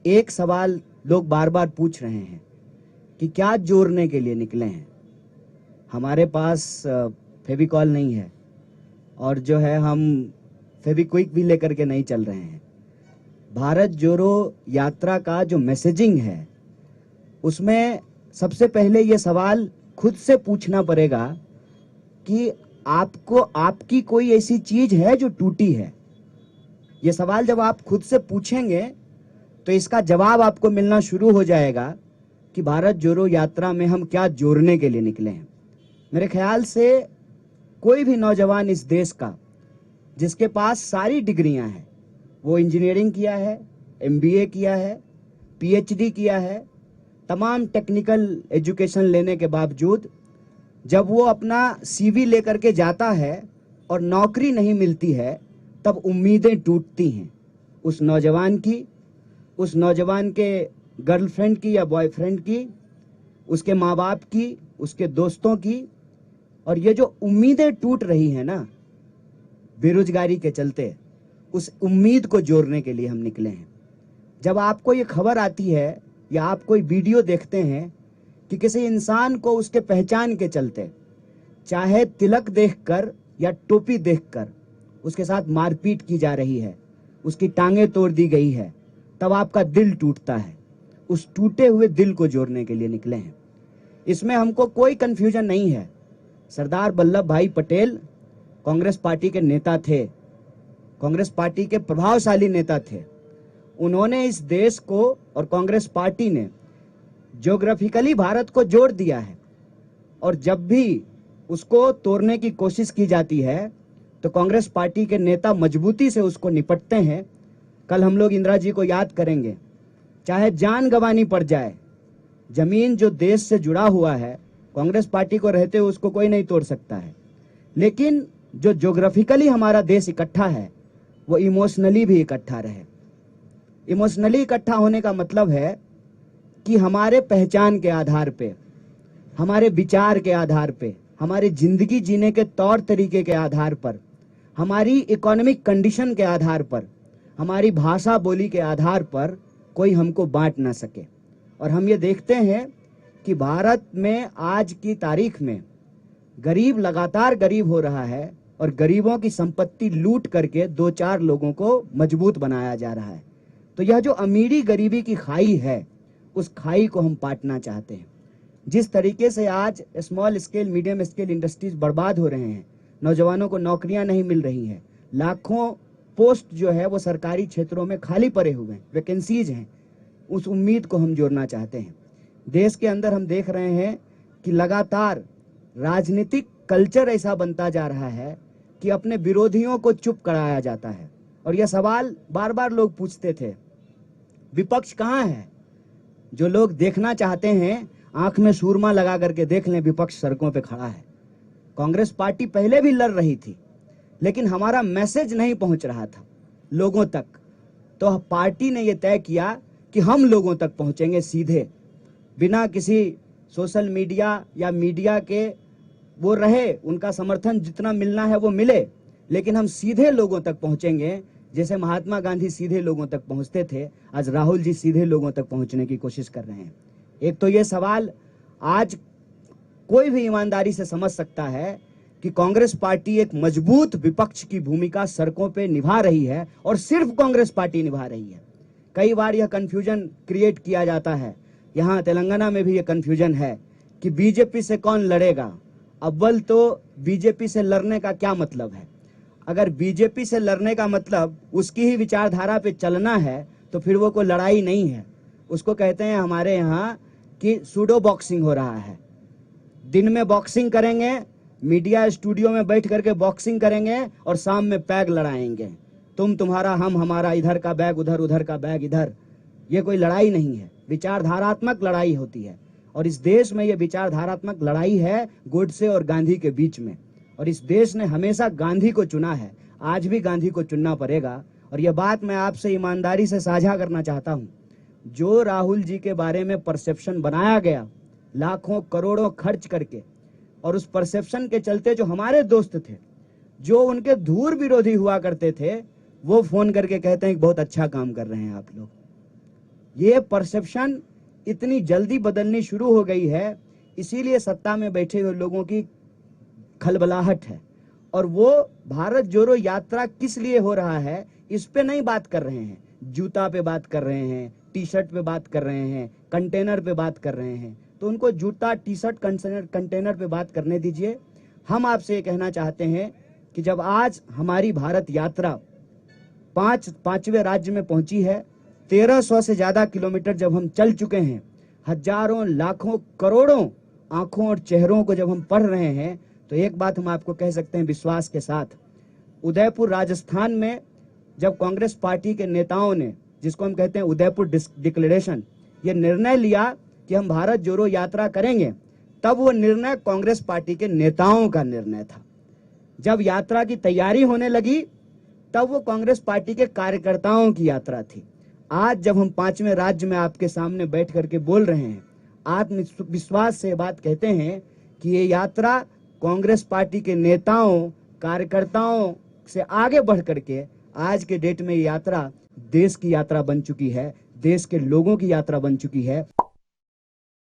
एक सवाल लोग बार बार पूछ रहे हैं कि क्या जोड़ने के लिए निकले हैं। हमारे पास फेविकॉल नहीं है और जो है हम फेविक्विक भी लेकर के नहीं चल रहे हैं। भारत जोड़ो यात्रा का जो मैसेजिंग है उसमें सबसे पहले ये सवाल खुद से पूछना पड़ेगा कि आपको आपकी कोई ऐसी चीज है जो टूटी है। ये सवाल जब आप खुद से पूछेंगे तो इसका जवाब आपको मिलना शुरू हो जाएगा कि भारत जोड़ो यात्रा में हम क्या जोड़ने के लिए निकले हैं। मेरे ख्याल से कोई भी नौजवान इस देश का जिसके पास सारी डिग्रियां हैं, वो इंजीनियरिंग किया है, एमबीए किया है, पीएचडी किया है, तमाम टेक्निकल एजुकेशन लेने के बावजूद जब वो अपना सीवी लेकर के जाता है और नौकरी नहीं मिलती है तब उम्मीदें टूटती हैं उस नौजवान की, उस नौजवान के गर्लफ्रेंड की या बॉयफ्रेंड की, उसके माँ बाप की, उसके दोस्तों की। और ये जो उम्मीदें टूट रही हैं ना बेरोजगारी के चलते, उस उम्मीद को जोड़ने के लिए हम निकले हैं। जब आपको ये खबर आती है या आप कोई वीडियो देखते हैं कि किसी इंसान को उसके पहचान के चलते, चाहे तिलक देखकर या टोपी देखकर, उसके साथ मारपीट की जा रही है, उसकी टांगें तोड़ दी गई है, तब आपका दिल टूटता है। उस टूटे हुए दिल को जोड़ने के लिए निकले हैं। इसमें हमको कोई कंफ्यूजन नहीं है। सरदार वल्लभ भाई पटेल कांग्रेस पार्टी के नेता थे, कांग्रेस पार्टी के प्रभावशाली नेता थे। उन्होंने इस देश को और कांग्रेस पार्टी ने ज्योग्राफिकली भारत को जोड़ दिया है और जब भी उसको तोड़ने की कोशिश की जाती है तो कांग्रेस पार्टी के नेता मजबूती से उसको निपटते हैं। कल हम लोग इंदिरा जी को याद करेंगे, चाहे जान गंवानी पड़ जाए, जमीन जो देश से जुड़ा हुआ है कांग्रेस पार्टी को रहते हुए उसको कोई नहीं तोड़ सकता है। लेकिन जो ज्योग्राफिकली हमारा देश इकट्ठा है वो इमोशनली भी इकट्ठा रहे। इमोशनली इकट्ठा होने का मतलब है कि हमारे पहचान के आधार पे, हमारे विचार के आधार पे, हमारी जिंदगी जीने के तौर तरीके के आधार पर, हमारी इकोनॉमिक कंडीशन के आधार पर, हमारी भाषा बोली के आधार पर कोई हमको बांट ना सके। और हम ये देखते हैं कि भारत में आज की तारीख में गरीब लगातार गरीब हो रहा है और गरीबों की संपत्ति लूट करके 2-4 लोगों को मजबूत बनाया जा रहा है। तो यह जो अमीरी गरीबी की खाई है उस खाई को हम पाटना चाहते हैं। जिस तरीके से आज small scale medium scale industries बर्बाद हो रहे हैं, नौजवानों को नौकरियां नहीं मिल रही हैं, लाखों पोस्ट जो है वो सरकारी क्षेत्रों में खाली पड़े हुए हैं, वैकेंसीज हैं, उस उम्मीद को हम जोड़ना चाहते हैं। देश के अंदर हम देख रहे हैं कि लगातार राजनीतिक कल्चर ऐसा बनता जा रहा है कि अपने विरोधियों को चुप कराया जाता है। और यह सवाल बार बार लोग पूछते थे, विपक्ष कहाँ है? जो लोग देखना चाहते हैं आंख में सूरमा लगा करके देख लें, विपक्ष सड़कों पे खड़ा है। कांग्रेस पार्टी पहले भी लड़ रही थी लेकिन हमारा मैसेज नहीं पहुंच रहा था लोगों तक, तो पार्टी ने यह तय किया कि हम लोगों तक पहुंचेंगे सीधे, बिना किसी सोशल मीडिया या मीडिया के वो रहे, उनका समर्थन जितना मिलना है वो मिले, लेकिन हम सीधे लोगों तक पहुंचेंगे। जैसे महात्मा गांधी सीधे लोगों तक पहुंचते थे, आज राहुल जी सीधे लोगों तक पहुंचने की कोशिश कर रहे हैं। एक तो ये सवाल आज कोई भी ईमानदारी से समझ सकता है कि कांग्रेस पार्टी एक मजबूत विपक्ष की भूमिका सड़कों पे निभा रही है और सिर्फ कांग्रेस पार्टी निभा रही है। कई बार यह कंफ्यूजन क्रिएट किया जाता है, यहाँ तेलंगाना में भी यह कंफ्यूजन है कि बीजेपी से कौन लड़ेगा। अव्वल तो बीजेपी से लड़ने का क्या मतलब है? अगर बीजेपी से लड़ने का मतलब उसकी ही विचारधारा पे चलना है तो फिर वो कोई लड़ाई नहीं है। उसको कहते हैं हमारे यहाँ कि सूडो बॉक्सिंग हो रहा है। दिन में बॉक्सिंग करेंगे, मीडिया स्टूडियो में बैठ करके बॉक्सिंग करेंगे और शाम में पैग लड़ाएंगे, तुम तुम्हारा हम हमारा, इधर का बैग उधर, उधर का बैग इधर। ये कोई लड़ाई नहीं है, विचारधारात्मक लड़ाई होती है। और इस देश में ये विचारधारात्मक लड़ाई है गोडसे और गांधी के बीच में। और इस देश ने हमेशा गांधी को चुना है, आज भी गांधी को चुनना पड़ेगा। और यह बात मैं आपसे ईमानदारी से साझा करना चाहता हूं, जो राहुल जी के बारे में परसेप्शन बनाया गया लाखों करोड़ों खर्च करके, और उस परसेप्शन के चलते जो हमारे दोस्त थे, जो उनके धूर विरोधी हुआ करते थे, वो फोन करके कहते हैं कि बहुत अच्छा काम कर रहे हैं आप लोग। ये परसेप्शन इतनी जल्दी बदलनी शुरू हो गई है, इसीलिए सत्ता में बैठे हुए लोगों की खलबलाहट है। और वो भारत जोड़ो यात्रा किस लिए हो रहा है इस पे नहीं बात कर रहे हैं, जूता पे बात कर रहे हैं, टी शर्ट पे बात कर रहे हैं, कंटेनर पे बात कर रहे हैं। तो उनको जूता, टी शर्ट, कंटेनर पे बात करने दीजिए। हम आपसे ये कहना चाहते हैं कि जब आज हमारी भारत यात्रा पांचवें राज्य में पहुंची है, 1300 से ज्यादा किलोमीटर जब हम चल चुके हैं, हजारों, लाखों, करोड़ों आंखों और चेहरों को जब हम पढ़ रहे हैं, तो एक बात हम आपको कह सकते हैं विश्वास के साथ, उदयपुर राजस्थान में जब कांग्रेस पार्टी के नेताओं ने, जिसको हम कहते हैं उदयपुर डिक्लेरेशन, ये निर्णय लिया कि हम भारत जोड़ो यात्रा करेंगे, तब वो निर्णय कांग्रेस पार्टी के नेताओं का निर्णय था। जब यात्रा की तैयारी होने लगी तब वो कांग्रेस पार्टी के कार्यकर्ताओं की यात्रा थी। आज जब हम 5वें राज्य में आपके सामने बैठ करके बोल रहे हैं, आत्मविश्वास से बात कहते हैं कि ये यात्रा कांग्रेस पार्टी के नेताओं, कार्यकर्ताओं से आगे बढ़ करके आज के डेट में ये यात्रा देश की यात्रा बन चुकी है, देश के लोगों की यात्रा बन चुकी है।